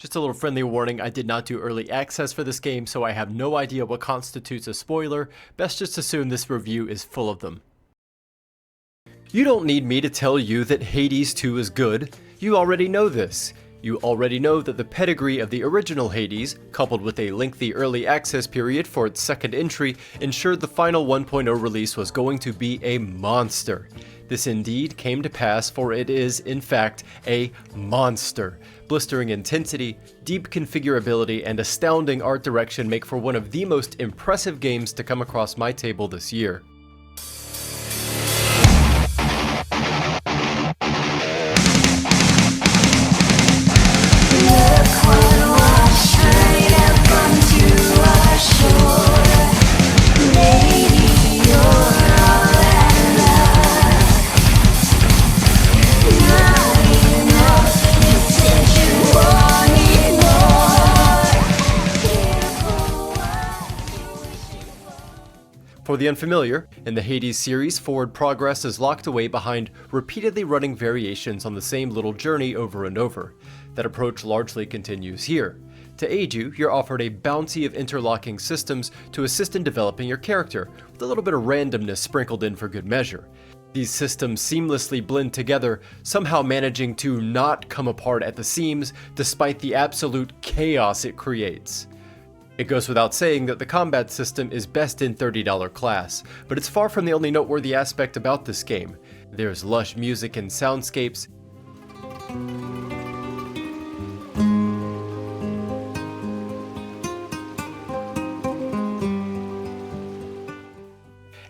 Just a little friendly warning, I did not do early access for this game, so I have no idea what constitutes a spoiler. Best just assume this review is full of them. You don't need me to tell you that Hades 2 is good. You already know this. You already know that the pedigree of the original Hades, coupled with a lengthy early access period for its second entry, ensured the final 1.0 release was going to be a monster. This indeed came to pass, for it is, in fact, a monster. Blistering intensity, deep configurability, and astounding art direction make for one of the most impressive games to come across my table this year. For the unfamiliar, in the Hades series, forward progress is locked away behind repeatedly running variations on the same little journey over and over. That approach largely continues here. To aid you, you're offered a bounty of interlocking systems to assist in developing your character, with a little bit of randomness sprinkled in for good measure. These systems seamlessly blend together, somehow managing to not come apart at the seams despite the absolute chaos it creates. It goes without saying that the combat system is best in $30 class, but it's far from the only noteworthy aspect about this game. There's lush music and soundscapes,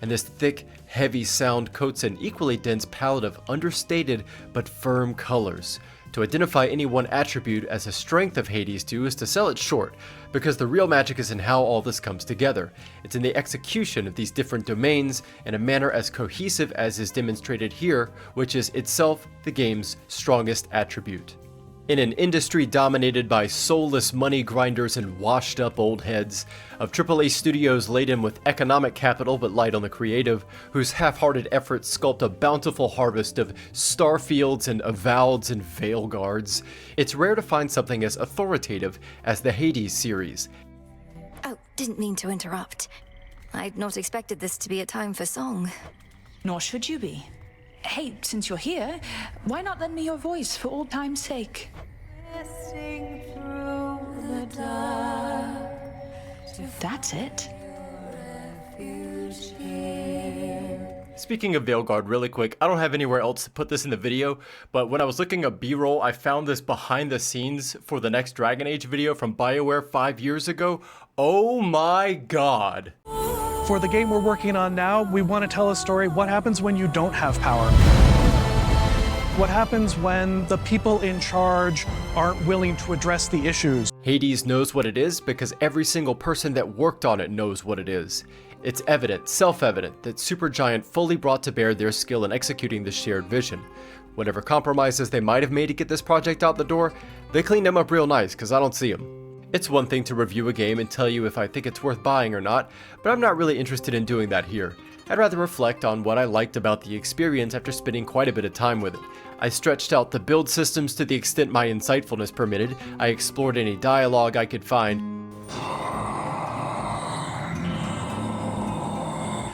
and this thick, heavy sound coats an equally dense palette of understated but firm colors. To identify any one attribute as a strength of Hades 2 is to sell it short, because the real magic is in how all this comes together. It's in the execution of these different domains in a manner as cohesive as is demonstrated here, which is itself the game's strongest attribute. In an industry dominated by soulless money grinders and washed up old heads, of AAA studios laden with economic capital but light on the creative, whose half-hearted efforts sculpt a bountiful harvest of Starfields and Avoweds and Veilguards, it's rare to find something as authoritative as the Hades series. Oh, didn't mean to interrupt. I'd not expected this to be a time for song. Nor should you be. Hey, since you're here, why not lend me your voice for old time's sake? That's it. Speaking of Veilguard, really quick, I don't have anywhere else to put this in the video, but when I was looking up B-roll, I found this behind the scenes for the next Dragon Age video from BioWare 5 years ago. Oh my god. For the game we're working on now, we want to tell a story. What happens when you don't have power? What happens when the people in charge aren't willing to address the issues? Hades knows what it is because every single person that worked on it knows what it is. It's evident, self-evident, that Supergiant fully brought to bear their skill in executing this shared vision. Whatever compromises they might have made to get this project out the door, they cleaned them up real nice because I don't see them. It's one thing to review a game and tell you if I think it's worth buying or not, but I'm not really interested in doing that here. I'd rather reflect on what I liked about the experience after spending quite a bit of time with it. I stretched out the build systems to the extent my insightfulness permitted. I explored any dialogue I could find.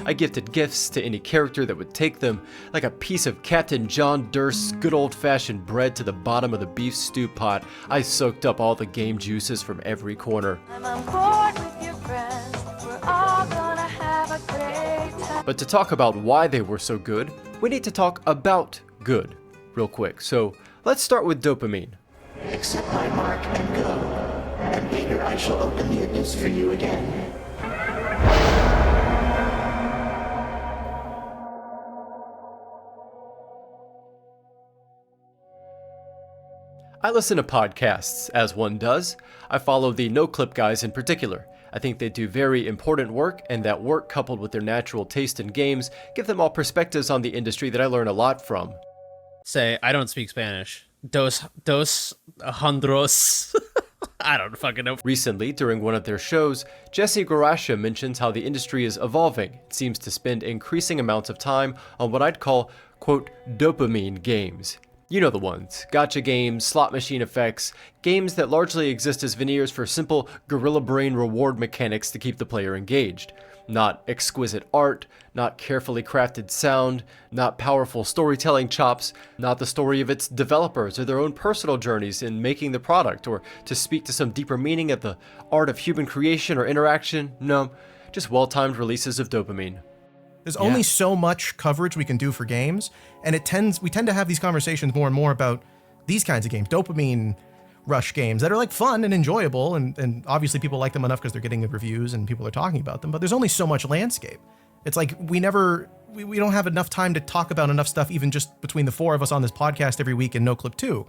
I gifted gifts to any character that would take them, like a piece of Captain John Durst's good old-fashioned bread to the bottom of the beef stew pot. I soaked up all the game juices from every corner. But to talk about why they were so good, we need to talk about good real quick. So let's start with Dopamine. Accept my mark and go, and later I shall open the abyss for you again. I listen to podcasts, as one does. I follow the no-clip guys in particular. I think they do very important work, and that work coupled with their natural taste in games give them all perspectives on the industry that I learn a lot from. Say, I don't speak Spanish. Dos hundros. I don't fucking know. Recently, during one of their shows, Jesse Garasha mentions how the industry is evolving. It seems to spend increasing amounts of time on what I'd call, quote, dopamine games. You know the ones. Gacha games, slot machine effects, games that largely exist as veneers for simple gorilla brain reward mechanics to keep the player engaged. Not exquisite art, not carefully crafted sound, not powerful storytelling chops, not the story of its developers or their own personal journeys in making the product, or to speak to some deeper meaning of the art of human creation or interaction. No, just well-timed releases of dopamine. There's only so much coverage we can do for games, and we tend to have these conversations more and more about these kinds of games, dopamine rush games that are like fun and enjoyable, and obviously people like them enough because they're getting the reviews and people are talking about them, but there's only so much landscape. It's like we don't have enough time to talk about enough stuff, even just between the four of us on this podcast every week in No Clip 2.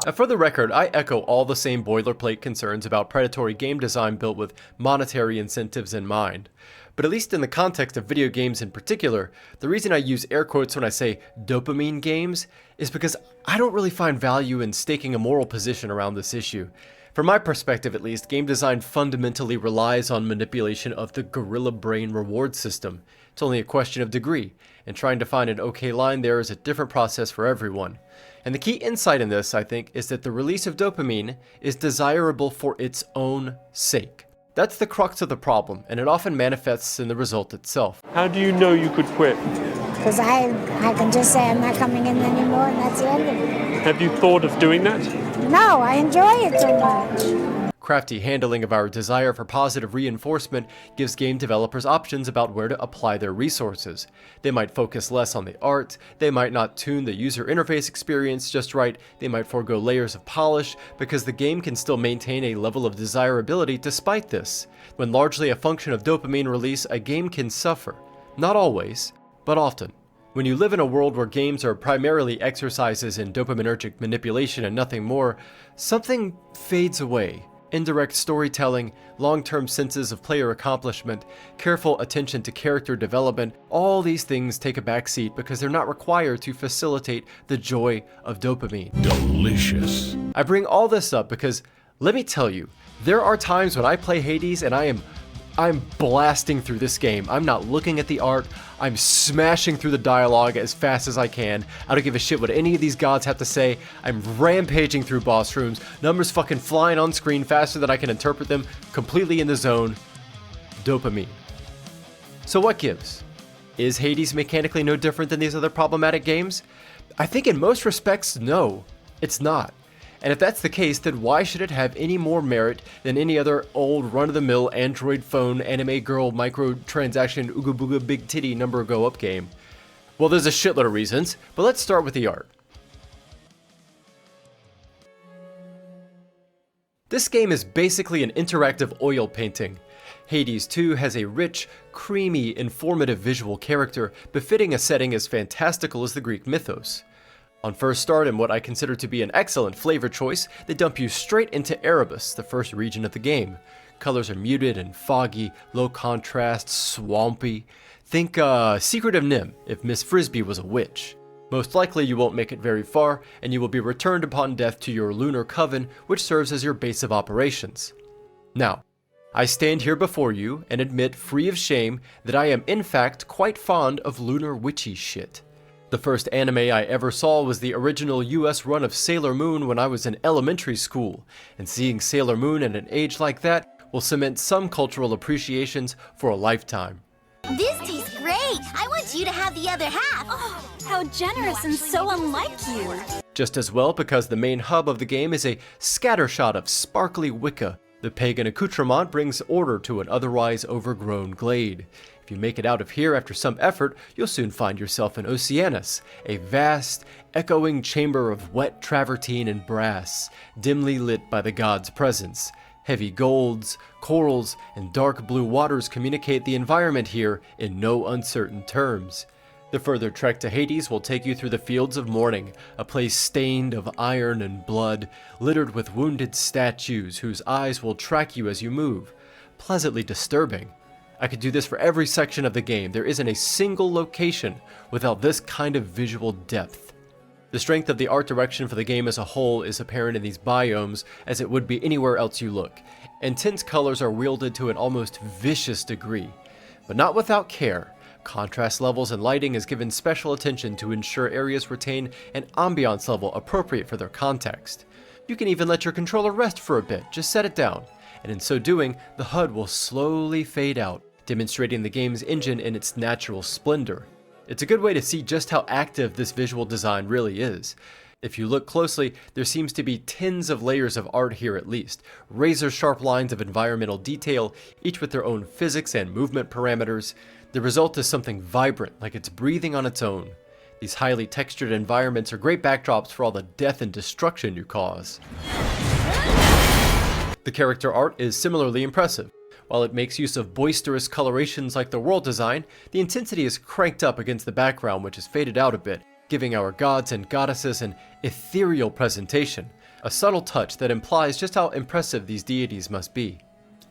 Now, for the record, I echo all the same boilerplate concerns about predatory game design built with monetary incentives in mind. But at least in the context of video games in particular, the reason I use air quotes when I say dopamine games is because I don't really find value in staking a moral position around this issue. From my perspective at least, game design fundamentally relies on manipulation of the gorilla brain reward system. It's only a question of degree, and trying to find an okay line there is a different process for everyone. And the key insight in this, I think, is that the release of dopamine is desirable for its own sake. That's the crux of the problem, and it often manifests in the result itself. How do you know you could quit? Because I can just say I'm not coming in anymore, and that's the end of it. Have you thought of doing that? No, I enjoy it so much. Crafty handling of our desire for positive reinforcement gives game developers options about where to apply their resources. They might focus less on the art, they might not tune the user interface experience just right, they might forego layers of polish, because the game can still maintain a level of desirability despite this. When largely a function of dopamine release, a game can suffer. Not always, but often. When you live in a world where games are primarily exercises in dopaminergic manipulation and nothing more, something fades away. Indirect storytelling, long-term senses of player accomplishment, careful attention to character development, all these things take a backseat because they're not required to facilitate the joy of dopamine. Delicious. I bring all this up because, let me tell you, there are times when I play Hades and I'm blasting through this game. I'm not looking at the art. I'm smashing through the dialogue as fast as I can. I don't give a shit what any of these gods have to say. I'm rampaging through boss rooms. Numbers fucking flying on screen faster than I can interpret them. Completely in the zone. Dopamine. So what gives? Is Hades mechanically no different than these other problematic games? I think in most respects, no. It's not. And if that's the case, then why should it have any more merit than any other old run-of-the-mill Android phone, anime girl, microtransaction, ooga booga big titty number go up game? Well, there's a shitload of reasons, but let's start with the art. This game is basically an interactive oil painting. Hades 2 has a rich, creamy, informative visual character befitting a setting as fantastical as the Greek mythos. On first start, and what I consider to be an excellent flavor choice, they dump you straight into Eris, the first region of the game. Colors are muted and foggy, low contrast, swampy. Think Secret of Nim if Miss Frisbee was a witch. Most likely you won't make it very far, and you will be returned upon death to your lunar coven, which serves as your base of operations. Now, I stand here before you and admit free of shame that I am in fact quite fond of lunar witchy shit. The first anime I ever saw was the original US run of Sailor Moon when I was in elementary school, and seeing Sailor Moon at an age like that will cement some cultural appreciations for a lifetime. This tastes great! I want you to have the other half! Oh, how generous and so unlike you! Just as well because the main hub of the game is a scattershot of sparkly Wicca. The pagan accoutrement brings order to an otherwise overgrown glade. If you make it out of here after some effort, you'll soon find yourself in Oceanus, a vast, echoing chamber of wet travertine and brass, dimly lit by the god's presence. Heavy golds, corals, and dark blue waters communicate the environment here in no uncertain terms. The further trek to Hades will take you through the fields of mourning, a place stained of iron and blood, littered with wounded statues whose eyes will track you as you move. Pleasantly disturbing. I could do this for every section of the game. There isn't a single location without this kind of visual depth. The strength of the art direction for the game as a whole is apparent in these biomes, as it would be anywhere else you look. Intense colors are wielded to an almost vicious degree. but not without care. Contrast levels and lighting is given special attention to ensure areas retain an ambiance level appropriate for their context. You can even let your controller rest for a bit, just set it down, and in so doing, the HUD will slowly fade out, demonstrating the game's engine in its natural splendor. It's a good way to see just how active this visual design really is. If you look closely, there seems to be tens of layers of art here at least, razor-sharp lines of environmental detail, each with their own physics and movement parameters. The result is something vibrant, like it's breathing on its own. These highly textured environments are great backdrops for all the death and destruction you cause. The character art is similarly impressive. While it makes use of boisterous colorations like the world design, the intensity is cranked up against the background, which is faded out a bit, giving our gods and goddesses an ethereal presentation, a subtle touch that implies just how impressive these deities must be.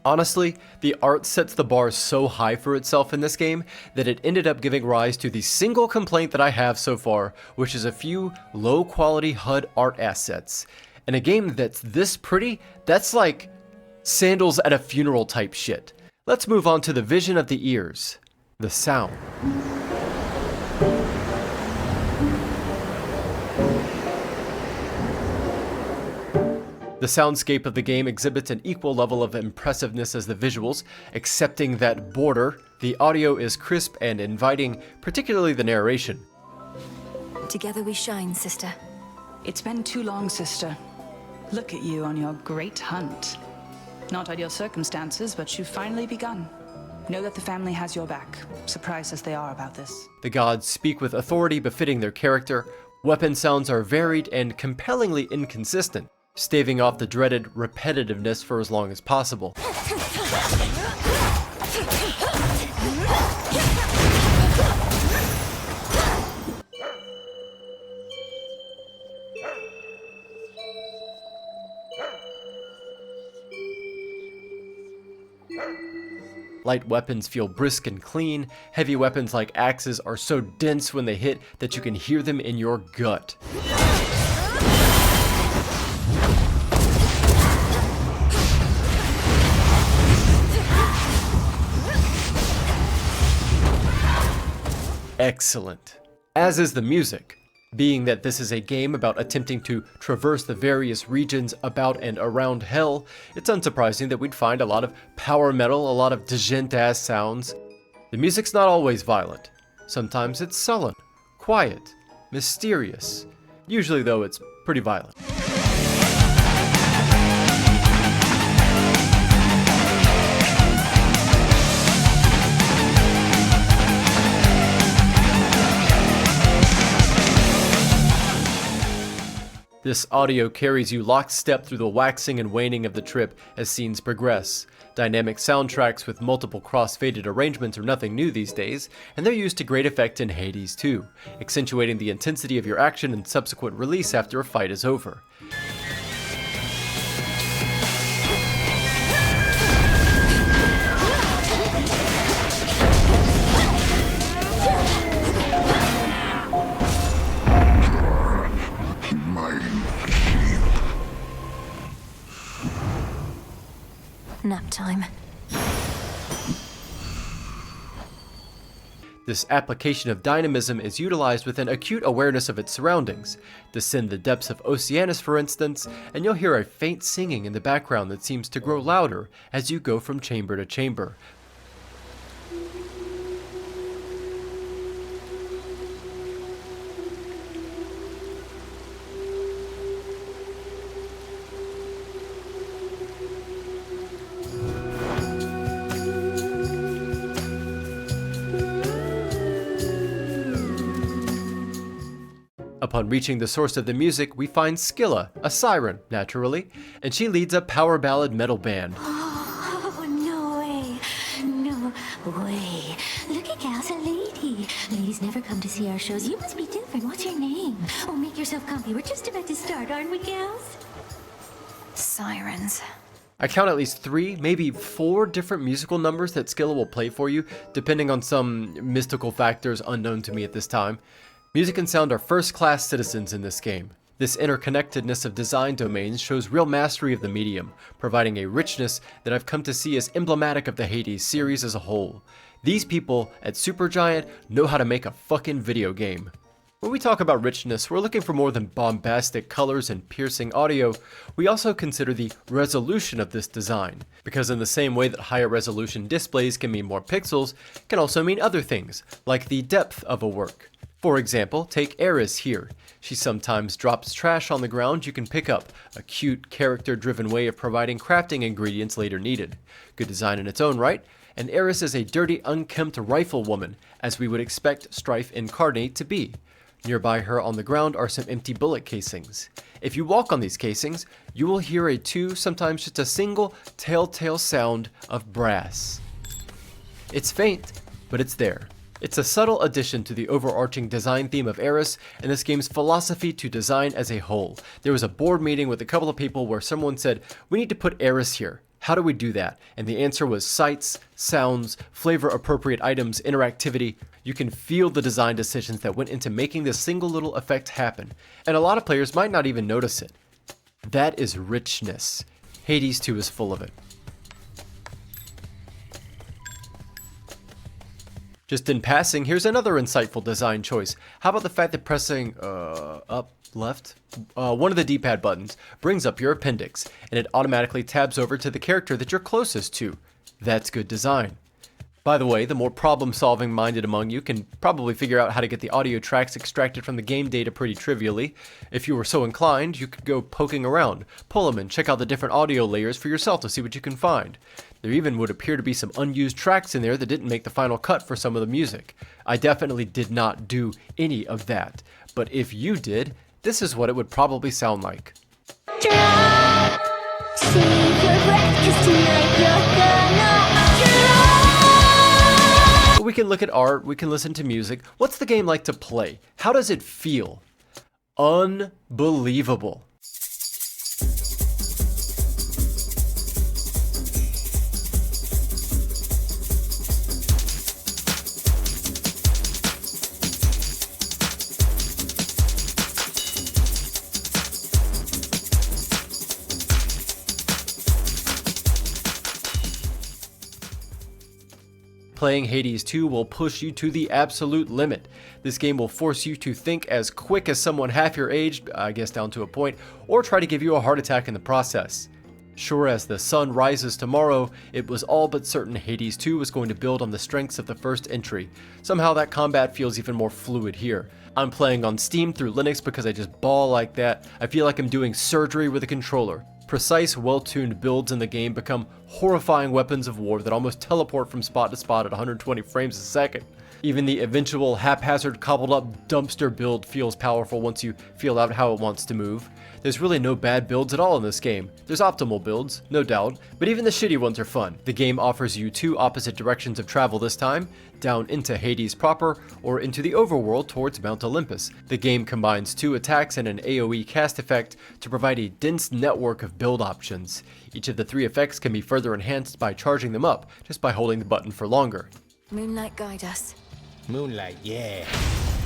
Honestly, the art sets the bar so high for itself in this game that it ended up giving rise to the single complaint that I have so far, which is a few low-quality HUD art assets. In a game that's this pretty, that's like sandals at a funeral type shit. Let's move on to the vision of the ears, the sound. The soundscape of the game exhibits an equal level of impressiveness as the visuals, excepting that border. The audio is crisp and inviting, particularly the narration. Together we shine, sister. It's been too long, sister. Look at you on your great hunt. Not ideal circumstances, but you've finally begun. Know that the family has your back, surprised as they are about this. The gods speak with authority befitting their character. Weapon sounds are varied and compellingly inconsistent, staving off the dreaded repetitiveness for as long as possible. Light weapons feel brisk and clean. Heavy weapons like axes are so dense when they hit that you can hear them in your gut. Excellent. As is the music. Being that this is a game about attempting to traverse the various regions about and around Hell, it's unsurprising that we'd find a lot of power metal, a lot of djent-ass sounds. The music's not always violent. Sometimes it's sullen, quiet, mysterious. Usually, though, it's pretty violent. This audio carries you lockstep through the waxing and waning of the trip as scenes progress. Dynamic soundtracks with multiple cross-faded arrangements are nothing new these days, and they're used to great effect in Hades too, accentuating the intensity of your action and subsequent release after a fight is over. Nap time. This application of dynamism is utilized with an acute awareness of its surroundings. Descend the depths of Oceanus, for instance, and you'll hear a faint singing in the background that seems to grow louder as you go from chamber to chamber. Upon reaching the source of the music, we find Scylla, a siren, naturally, and she leads a power ballad metal band. Oh, no way. No way. Look at Gal's a lady. Ladies never come to see our shows. You must be different. What's your name? Oh, make yourself comfy. We're just about to start, aren't we, gals? Sirens. I count at least 3, maybe 4 different musical numbers that Scylla will play for you, depending on some mystical factors unknown to me at this time. Music and sound are first-class citizens in this game. This interconnectedness of design domains shows real mastery of the medium, providing a richness that I've come to see as emblematic of the Hades series as a whole. These people at Supergiant know how to make a fucking video game. When we talk about richness, we're looking for more than bombastic colors and piercing audio. We also consider the resolution of this design, because in the same way that higher resolution displays can mean more pixels, it can also mean other things, like the depth of a work. For example, take Eris here. She sometimes drops trash on the ground you can pick up, a cute, character-driven way of providing crafting ingredients later needed. Good design in its own right, and Eris is a dirty, unkempt rifle woman, as we would expect Strife Incarnate to be. Nearby her on the ground are some empty bullet casings. If you walk on these casings, you will hear a sometimes just a single, telltale sound of brass. It's faint, but it's there. It's a subtle addition to the overarching design theme of Eris and this game's philosophy to design as a whole. There was a board meeting with a couple of people where someone said, "We need to put Eris here. How do we do that?" And the answer was sights, sounds, flavor-appropriate items, interactivity. You can feel the design decisions that went into making this single little effect happen, and a lot of players might not even notice it. That is richness. Hades 2 is full of it. Just in passing, here's another insightful design choice. How about the fact that pressing up, left, one of the D-pad buttons brings up your appendix, and it automatically tabs over to the character that you're closest to. That's good design. By the way, the more problem-solving minded among you can probably figure out how to get the audio tracks extracted from the game data pretty trivially. If you were so inclined, you could go poking around, pull them, and check out the different audio layers for yourself to see what you can find. There even would appear to be some unused tracks in there that didn't make the final cut for some of the music. I definitely did not do any of that, but if you did, this is what it would probably sound like. We can look at art, we can listen to music. What's the game like to play? How does it feel? Unbelievable. Playing Hades 2 will push you to the absolute limit. This game will force you to think as quick as someone half your age, I guess down to a point, or try to give you a heart attack in the process. Sure as the sun rises tomorrow, it was all but certain Hades 2 was going to build on the strengths of the first entry. Somehow that combat feels even more fluid here. I'm playing on Steam through Linux because I just bawl like that. I feel like I'm doing surgery with a controller. Precise, well-tuned builds in the game become horrifying weapons of war that almost teleport from spot to spot at 120 frames a second. Even the eventual haphazard cobbled up dumpster build feels powerful once you feel out how it wants to move. There's really no bad builds at all in this game. There's optimal builds, no doubt, but even the shitty ones are fun. The game offers you two opposite directions of travel this time, down into Hades proper, or into the overworld towards Mount Olympus. The game combines 2 attacks and an AoE cast effect to provide a dense network of build options. Each of the 3 effects can be further enhanced by charging them up, just by holding the button for longer. Moonlight, guide us. Moonlight, yeah.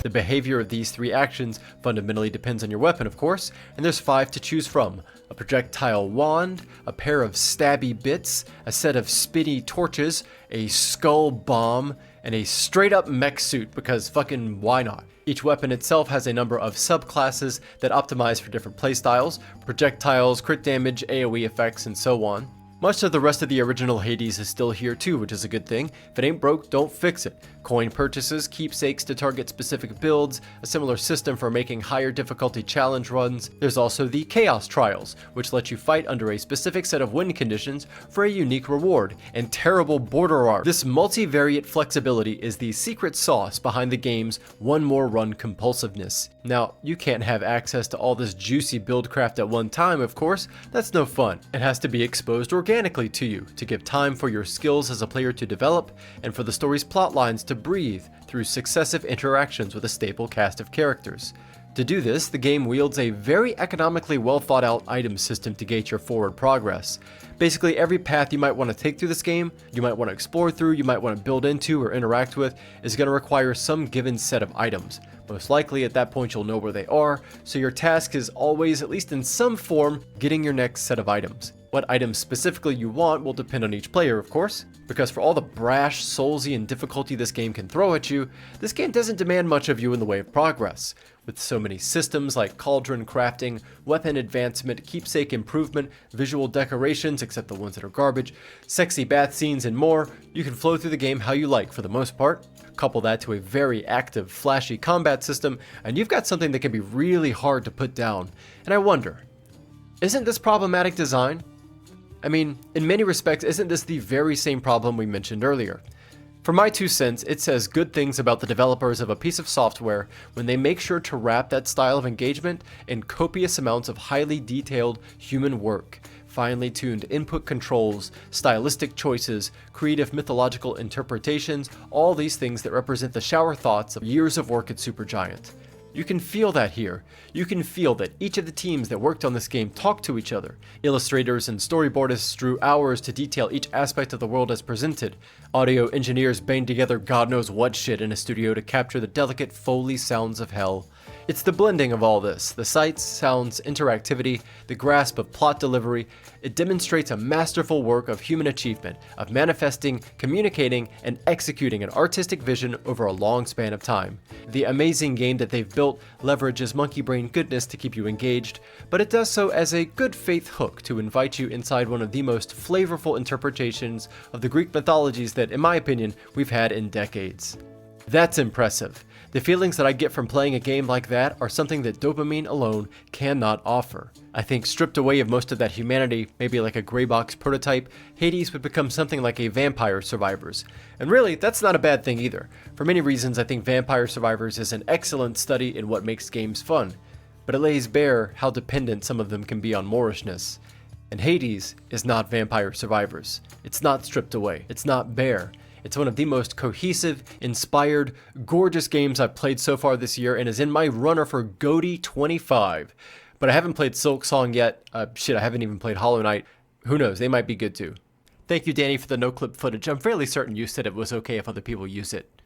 The behavior of these 3 actions fundamentally depends on your weapon, of course, and there's 5 to choose from. A projectile wand, a pair of stabby bits, a set of spinny torches, a skull bomb, and a straight-up mech suit, because fucking why not? Each weapon itself has a number of subclasses that optimize for different playstyles, projectiles, crit damage, AoE effects, and so on. Much of the rest of the original Hades is still here too, which is a good thing. If it ain't broke, don't fix it. Coin purchases, keepsakes to target specific builds, a similar system for making higher difficulty challenge runs. There's also the Chaos Trials, which let you fight under a specific set of win conditions for a unique reward, and terrible border art. This multivariate flexibility is the secret sauce behind the game's one more run compulsiveness. Now, you can't have access to all this juicy buildcraft at one time, of course. That's no fun. It has to be exposed organically to you, to give time for your skills as a player to develop, and for the story's plot lines to breathe through successive interactions with a stable cast of characters. To do this, the game wields a very economically well thought out item system to gauge your forward progress. Basically, every path you might want to take through this game, you might want to explore through, you might want to build into or interact with, is going to require some given set of items. Most likely at that point you'll know where they are, so your task is always, at least in some form, getting your next set of items. What items specifically you want will depend on each player, of course, because for all the brash, soulsy, and difficulty this game can throw at you, this game doesn't demand much of you in the way of progress. With so many systems like cauldron crafting, weapon advancement, keepsake improvement, visual decorations except the ones that are garbage, sexy bath scenes, and more, you can flow through the game how you like for the most part. Couple that to a very active, flashy combat system, and you've got something that can be really hard to put down. And I wonder, isn't this problematic design? I mean, in many respects, isn't this the very same problem we mentioned earlier? For my 2 cents, it says good things about the developers of a piece of software when they make sure to wrap that style of engagement in copious amounts of highly detailed human work, finely tuned input controls, stylistic choices, creative mythological interpretations, all these things that represent the shower thoughts of years of work at Supergiant. You can feel that here. You can feel that each of the teams that worked on this game talked to each other. Illustrators and storyboardists drew hours to detail each aspect of the world as presented. Audio engineers banged together God knows what shit in a studio to capture the delicate Foley sounds of hell. It's the blending of all this, the sights, sounds, interactivity, the grasp of plot delivery. It demonstrates a masterful work of human achievement, of manifesting, communicating, and executing an artistic vision over a long span of time. The amazing game that they've built leverages monkey brain goodness to keep you engaged, but it does so as a good faith hook to invite you inside one of the most flavorful interpretations of the Greek mythologies that, in my opinion, we've had in decades. That's impressive. The feelings that I get from playing a game like that are something that Dopamine alone cannot offer. I think stripped away of most of that humanity, maybe like a gray box prototype, Hades would become something like a Vampire Survivors. And really, that's not a bad thing either. For many reasons, I think Vampire Survivors is an excellent study in what makes games fun, but it lays bare how dependent some of them can be on Moorishness. And Hades is not Vampire Survivors. It's not stripped away. It's not bare. It's one of the most cohesive, inspired, gorgeous games I've played so far this year and is in my runner for GOTY 25. But I haven't played Silksong yet. I haven't even played Hollow Knight. Who knows, they might be good too. Thank you, Danny, for the no-clip footage. I'm fairly certain you said it was okay if other people use it.